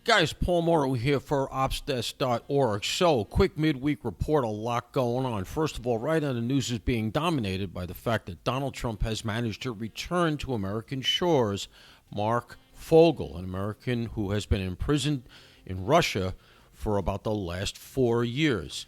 Guys, Paul Morrow here for Opsdesk.org. So, quick midweek report, a lot going on. First of all, right now the news is being dominated by the fact that Donald Trump has managed to return to American shores Marc Fogel, an American who has been imprisoned in Russia for about the last 4 years.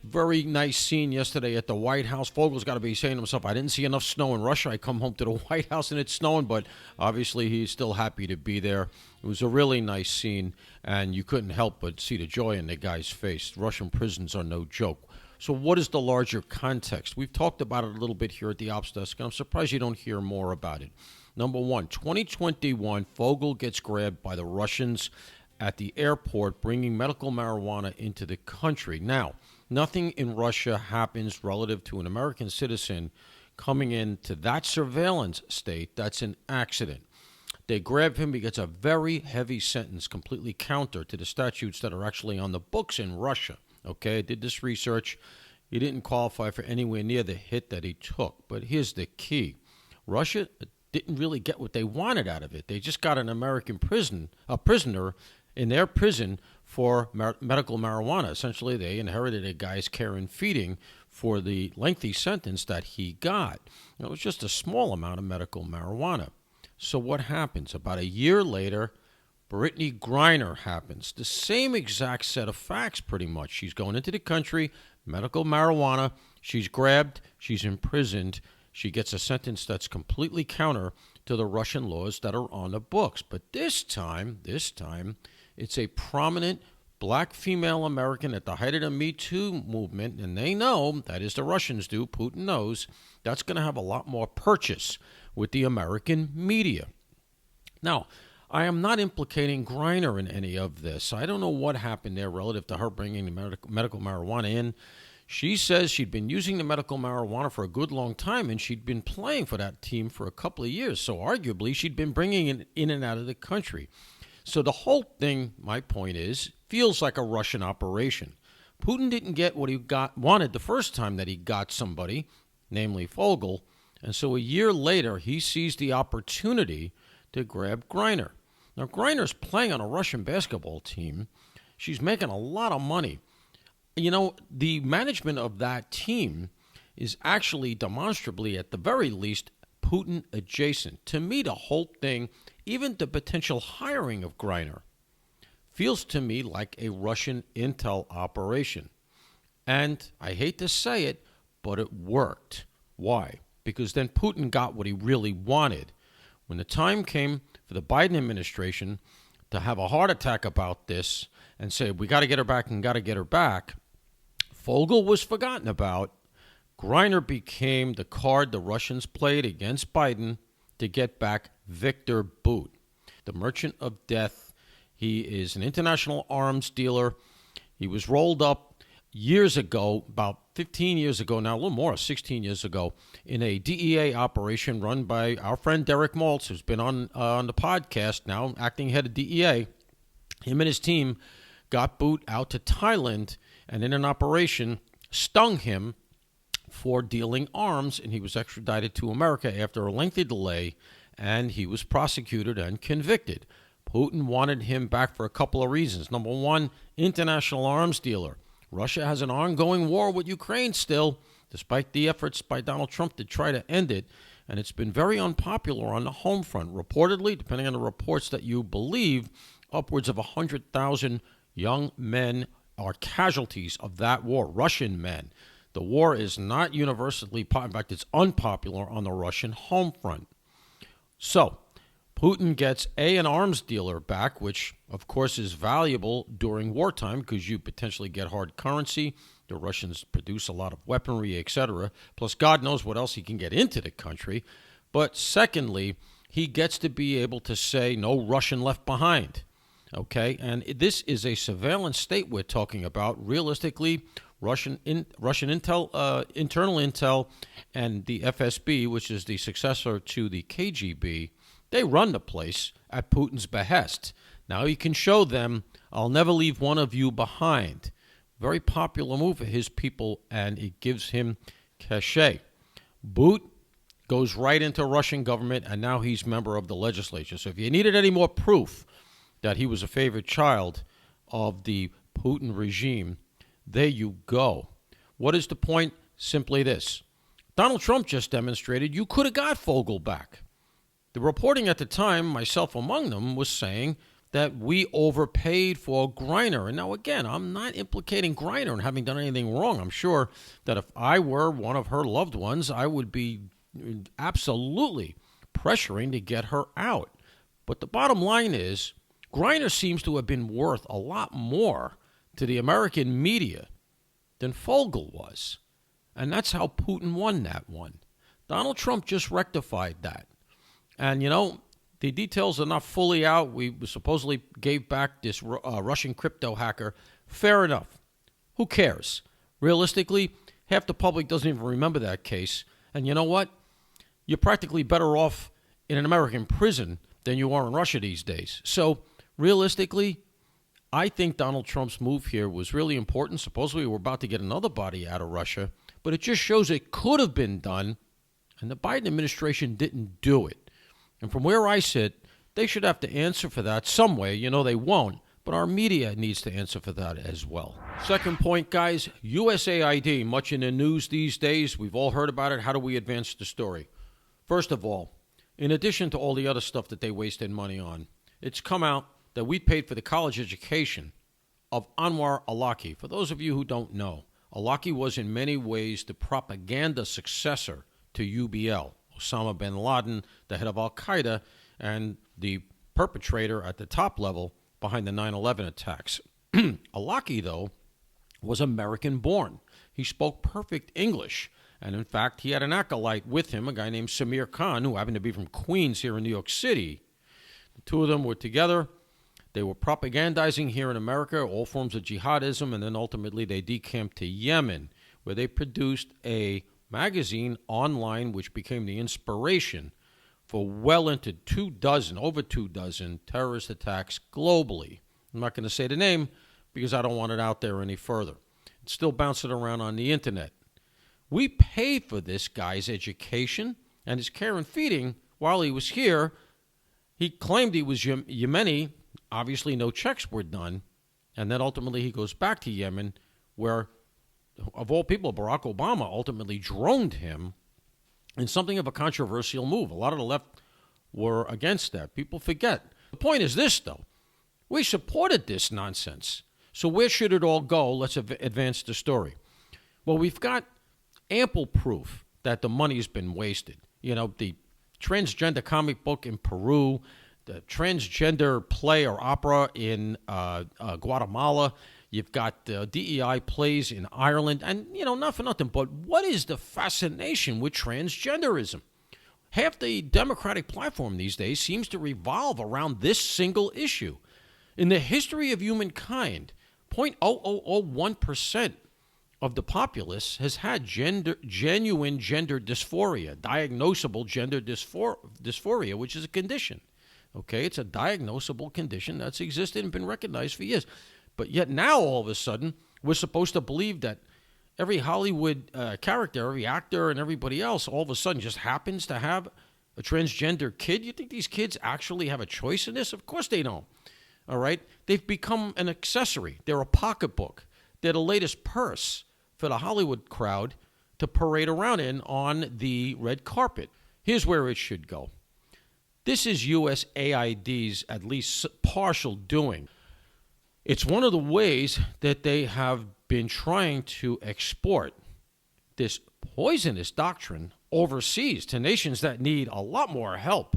Very nice scene yesterday at the White House. Fogel's got to be saying to himself, I didn't see enough snow in Russia. I come home to the White House and it's snowing, but obviously he's still happy to be there. It was a really nice scene, and you couldn't help but see the joy in the guy's face. Russian prisons are no joke. So what is the larger context? We've talked about it a little bit here at the Ops Desk, and I'm surprised you don't hear more about it. Number one, 2021, Fogel gets grabbed by the Russians at the airport bringing medical marijuana into the country. Now, nothing in Russia happens relative to an American citizen coming into that surveillance state. That's an accident. They grab him. He gets a very heavy sentence, completely counter to the statutes that are actually on the books in Russia. Okay, I did this research. He didn't qualify for anywhere near the hit that he took. But here's the key. Russia didn't really get what they wanted out of it. They just got an American prisoner in their prison for medical marijuana. Essentially, they inherited a guy's care and feeding for the lengthy sentence that he got. It was just a small amount of medical marijuana. So what happens? About a year later, Brittany Griner happens. The same exact set of facts, pretty much. She's going into the country, medical marijuana. She's grabbed. She's imprisoned. She gets a sentence that's completely counter to the Russian laws that are on the books. But this time, it's a prominent black female American at the height of the Me Too movement, and they know, that is the Russians do, Putin knows, that's going to have a lot more purchase with the American media. Now, I am not implicating Griner in any of this. I don't know what happened there relative to her bringing the medical marijuana in. She says she'd been using the medical marijuana for a good long time, and she'd been playing for that team for a couple of years. So arguably, she'd been bringing it in and out of the country. So the whole thing, my point is, feels like a Russian operation. Putin didn't get what he wanted the first time that he got somebody, namely Fogel, and so a year later he sees the opportunity to grab Griner. Now Griner's playing on a Russian basketball team. She's making a lot of money. You know, the management of that team is actually demonstrably, at the very least, Putin adjacent. To me, the whole thing, even the potential hiring of Griner, feels to me like a Russian intel operation. And I hate to say it, but it worked. Why? Because then Putin got what he really wanted. When the time came for the Biden administration to have a heart attack about this and say, we got to get her back and got to get her back, Fogel was forgotten about. Griner became the card the Russians played against Biden to get back Victor Bout, the merchant of death. He is an international arms dealer. He was rolled up years ago, about 15 years ago now, a little more, 16 years ago, in a DEA operation run by our friend Derek Maltz, who's been on the podcast now, acting head of DEA. Him and his team got Bout out to Thailand, and in an operation stung him for dealing arms, and he was extradited to America after a lengthy delay, and he was prosecuted and convicted. Putin wanted him back for a couple of reasons. Number one, international arms dealer. Russia has an ongoing war with Ukraine still, despite the efforts by Donald Trump to try to end it, and it's been very unpopular on the home front. Reportedly, depending on the reports that you believe, upwards of 100,000 young men are casualties of that war, Russian men. The war is not universally popular. In fact, it's unpopular on the Russian home front. So, Putin gets an arms dealer back, which, of course, is valuable during wartime because you potentially get hard currency. The Russians produce a lot of weaponry, etc. Plus, God knows what else he can get into the country. But secondly, he gets to be able to say no Russian left behind. Okay, and this is a surveillance state we're talking about. Realistically, Russian intel, internal intel, and the FSB, which is the successor to the KGB, they run the place at Putin's behest. Now he can show them, I'll never leave one of you behind. Very popular move for his people, and it gives him cachet. Bout goes right into Russian government, and now he's member of the legislature. So if you needed any more proof that he was a favorite child of the Putin regime. There you go. What is the point? Simply this. Donald Trump just demonstrated you could have got Fogel back. The reporting at the time, myself among them, was saying that we overpaid for Griner. And now, again, I'm not implicating Griner in having done anything wrong. I'm sure that if I were one of her loved ones, I would be absolutely pressuring to get her out. But the bottom line is, Griner seems to have been worth a lot more to the American media than Fogel was. And that's how Putin won that one. Donald Trump just rectified that. And, the details are not fully out. We supposedly gave back this Russian crypto hacker. Fair enough. Who cares? Realistically, half the public doesn't even remember that case. And you know what? You're practically better off in an American prison than you are in Russia these days. So, realistically, I think Donald Trump's move here was really important. Supposedly, we're about to get another body out of Russia. But it just shows it could have been done, and the Biden administration didn't do it. And from where I sit, they should have to answer for that some way. They won't, but our media needs to answer for that as well. Second point, guys, USAID, much in the news these days. We've all heard about it. How do we advance the story? First of all, in addition to all the other stuff that they wasted money on, it's come out that we paid for the college education of Anwar Awlaki. For those of you who don't know, Awlaki was in many ways the propaganda successor to UBL. Osama bin Laden, the head of al-Qaeda, and the perpetrator at the top level behind the 9/11 attacks. Awlaki, though, was American-born. He spoke perfect English, and in fact, he had an acolyte with him, a guy named Samir Khan, who happened to be from Queens here in New York City. The two of them were together. They were propagandizing here in America, all forms of jihadism, and then ultimately they decamped to Yemen, where they produced a magazine online which became the inspiration for well into over 24 terrorist attacks globally. I'm not going to say the name because I don't want it out there any further. It's still bouncing around on the internet. We paid for this guy's education and his care and feeding while he was here. He claimed he was Yemeni. Obviously, no checks were done. And then ultimately he goes back to Yemen where, of all people, Barack Obama ultimately droned him in something of a controversial move. A lot of the left were against that. People forget. The point is this, though. We supported this nonsense. So where should it all go? Let's advance the story. Well, we've got ample proof that the money's been wasted. The transgender comic book in Peru, the transgender play or opera in Guatemala. You've got DEI plays in Ireland. And, not for nothing, but what is the fascination with transgenderism? Half the Democratic platform these days seems to revolve around this single issue. In the history of humankind, 0.0001% of the populace has had genuine gender dysphoria, diagnosable gender dysphoria, which is a condition. Okay, it's a diagnosable condition that's existed and been recognized for years. But yet now, all of a sudden, we're supposed to believe that every Hollywood character, every actor, and everybody else all of a sudden just happens to have a transgender kid. You think these kids actually have a choice in this? Of course they don't. All right? They've become an accessory. They're a pocketbook. They're the latest purse for the Hollywood crowd to parade around in on the red carpet. Here's where it should go. This is USAID's at least partial doing. It's one of the ways that they have been trying to export this poisonous doctrine overseas to nations that need a lot more help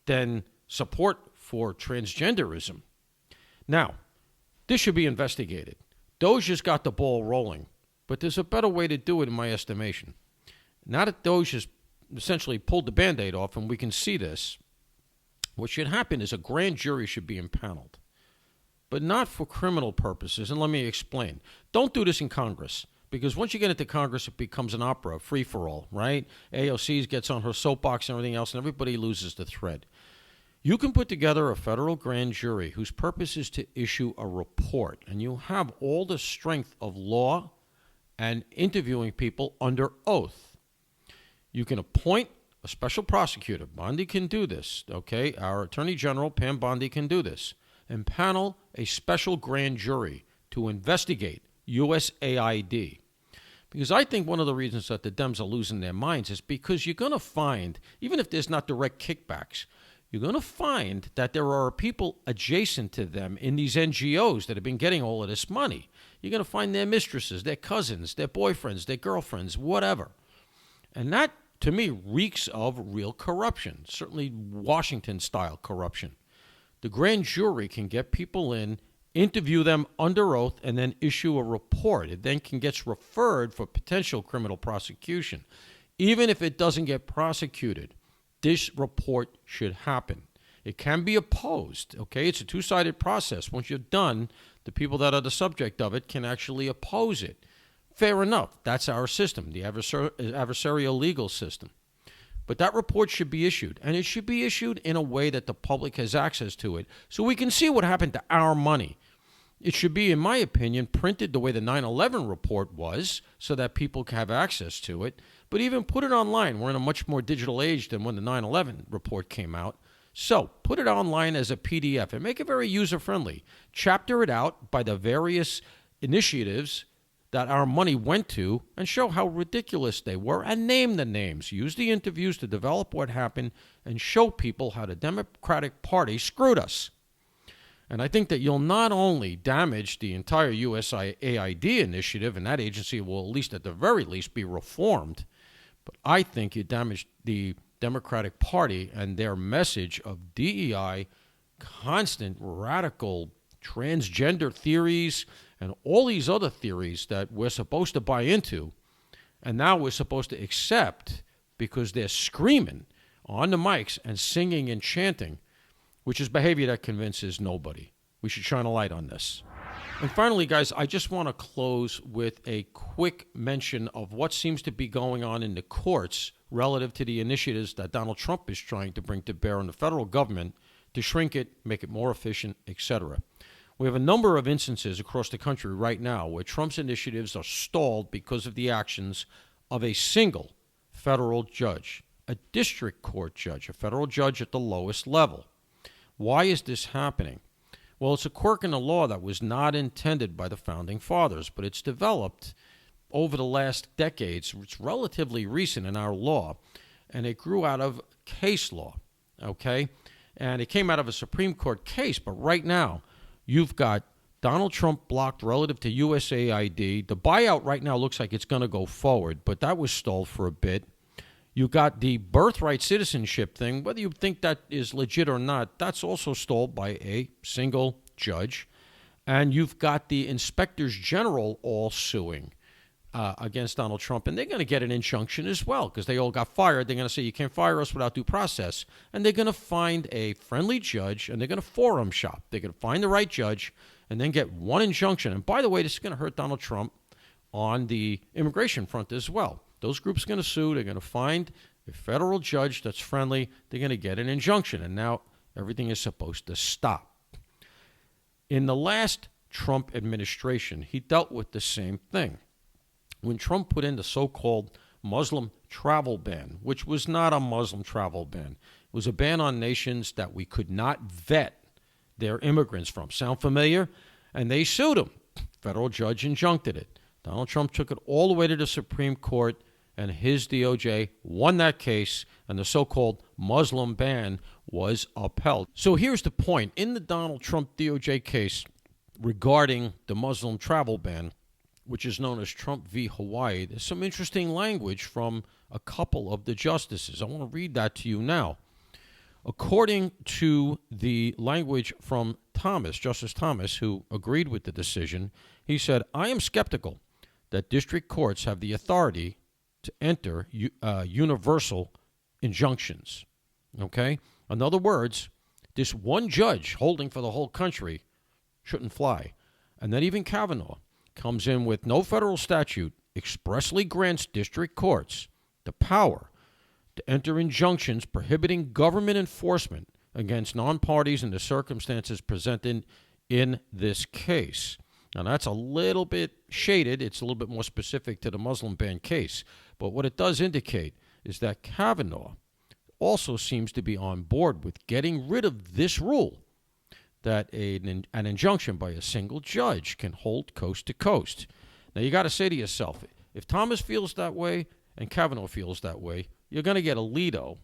than support for transgenderism. Now, this should be investigated. Doge has got the ball rolling, but there's a better way to do it in my estimation. Now that Doge has essentially pulled the Band-Aid off and we can see this, what should happen is a grand jury should be impaneled, but not for criminal purposes. And let me explain. Don't do this in Congress, because once you get into Congress, it becomes an opera, free-for-all, right? AOC gets on her soapbox and everything else, and everybody loses the thread. You can put together a federal grand jury whose purpose is to issue a report, and you have all the strength of law and interviewing people under oath. You can appoint a special prosecutor. Bondi can do this, okay? Our Attorney General, Pam Bondi, can do this. impanel a special grand jury to investigate USAID. Because I think one of the reasons that the Dems are losing their minds is because you're going to find, even if there's not direct kickbacks, you're going to find that there are people adjacent to them in these NGOs that have been getting all of this money. You're going to find their mistresses, their cousins, their boyfriends, their girlfriends, whatever. And that, to me, reeks of real corruption, certainly Washington-style corruption. The grand jury can get people in, interview them under oath, and then issue a report. It then gets referred for potential criminal prosecution. Even if it doesn't get prosecuted, this report should happen. It can be opposed, okay? It's a two-sided process. Once you're done, the people that are the subject of it can actually oppose it. Fair enough. That's our system, the adversarial legal system. But that report should be issued, and it should be issued in a way that the public has access to it so we can see what happened to our money. It should be, in my opinion, printed the way the 9/11 report was so that people can have access to it, but even put it online. We're in a much more digital age than when the 9/11 report came out. So put it online as a PDF and make it very user-friendly. Chapter it out by the various initiatives that our money went to and show how ridiculous they were and name the names. Use the interviews to develop what happened and show people how the Democratic Party screwed us. And I think that you'll not only damage the entire USAID initiative, and that agency will at least at the very least be reformed, but I think you damage the Democratic Party and their message of DEI, constant radical transgender theories, and all these other theories that we're supposed to buy into, and now we're supposed to accept because they're screaming on the mics and singing and chanting, which is behavior that convinces nobody. We should shine a light on this. And finally, guys, I just want to close with a quick mention of what seems to be going on in the courts relative to the initiatives that Donald Trump is trying to bring to bear on the federal government to shrink it, make it more efficient, etc. We have a number of instances across the country right now where Trump's initiatives are stalled because of the actions of a single federal judge, a district court judge, a federal judge at the lowest level. Why is this happening? Well, it's a quirk in the law that was not intended by the Founding Fathers, but it's developed over the last decades. It's relatively recent in our law, and it grew out of case law, okay? And it came out of a Supreme Court case, but right now, you've got Donald Trump blocked relative to USAID. The buyout right now looks like it's going to go forward, but that was stalled for a bit. You got the birthright citizenship thing. Whether you think that is legit or not, that's also stalled by a single judge. And you've got the inspectors general all suing against Donald Trump. And they're going to get an injunction as well because they all got fired. They're going to say, you can't fire us without due process. And they're going to find a friendly judge, and they're going to forum shop. They're going to find the right judge and then get one injunction. And by the way, this is going to hurt Donald Trump on the immigration front as well. Those groups are going to sue. They're going to find a federal judge that's friendly. They're going to get an injunction. And now everything is supposed to stop. In the last Trump administration, he dealt with the same thing. When Trump put in the so-called Muslim travel ban, which was not a Muslim travel ban, it was a ban on nations that we could not vet their immigrants from. Sound familiar? And they sued him. Federal judge injuncted it. Donald Trump took it all the way to the Supreme Court, and his DOJ won that case, and the so-called Muslim ban was upheld. So here's the point. In the Donald Trump DOJ case regarding the Muslim travel ban, which is known as Trump v. Hawaii, there's some interesting language from a couple of the justices. I want to read that to you now. According to the language from Thomas, Justice Thomas, who agreed with the decision, he said, I am skeptical that district courts have the authority to enter universal injunctions, okay? In other words, this one judge holding for the whole country shouldn't fly. And then even Kavanaugh comes in with no federal statute expressly grants district courts the power to enter injunctions prohibiting government enforcement against non-parties in the circumstances presented in this case. Now, that's a little bit shaded. It's a little bit more specific to the Muslim ban case. But what it does indicate is that Kavanaugh also seems to be on board with getting rid of this rule that an injunction by a single judge can hold coast to coast. Now, you got to say to yourself, if Thomas feels that way and Kavanaugh feels that way, you're going to get Alito.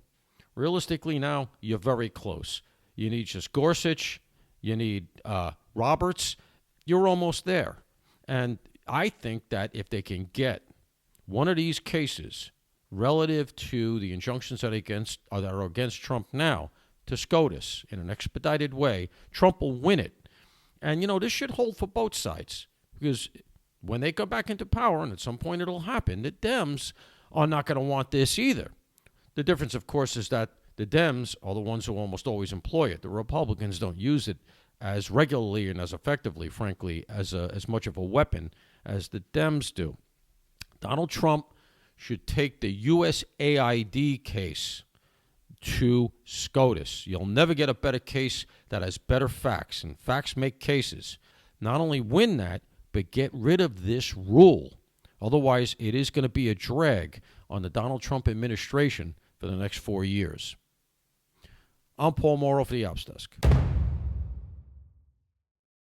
Realistically now, you're very close. You need just Gorsuch. You need Roberts. You're almost there. And I think that if they can get one of these cases relative to the injunctions that are against Trump now to SCOTUS in an expedited way, Trump will win it. And, this should hold for both sides, because when they go back into power, and at some point it'll happen, the Dems are not going to want this either. The difference, of course, is that the Dems are the ones who almost always employ it. The Republicans don't use it as regularly and as effectively, frankly, as much of a weapon as the Dems do. Donald Trump should take the USAID case to SCOTUS. You'll never get a better case that has better facts, and facts make cases. Not only win that, but get rid of this rule. Otherwise, it is going to be a drag on the Donald Trump administration for the next 4 years. I'm Paul Morrow for the Ops Desk.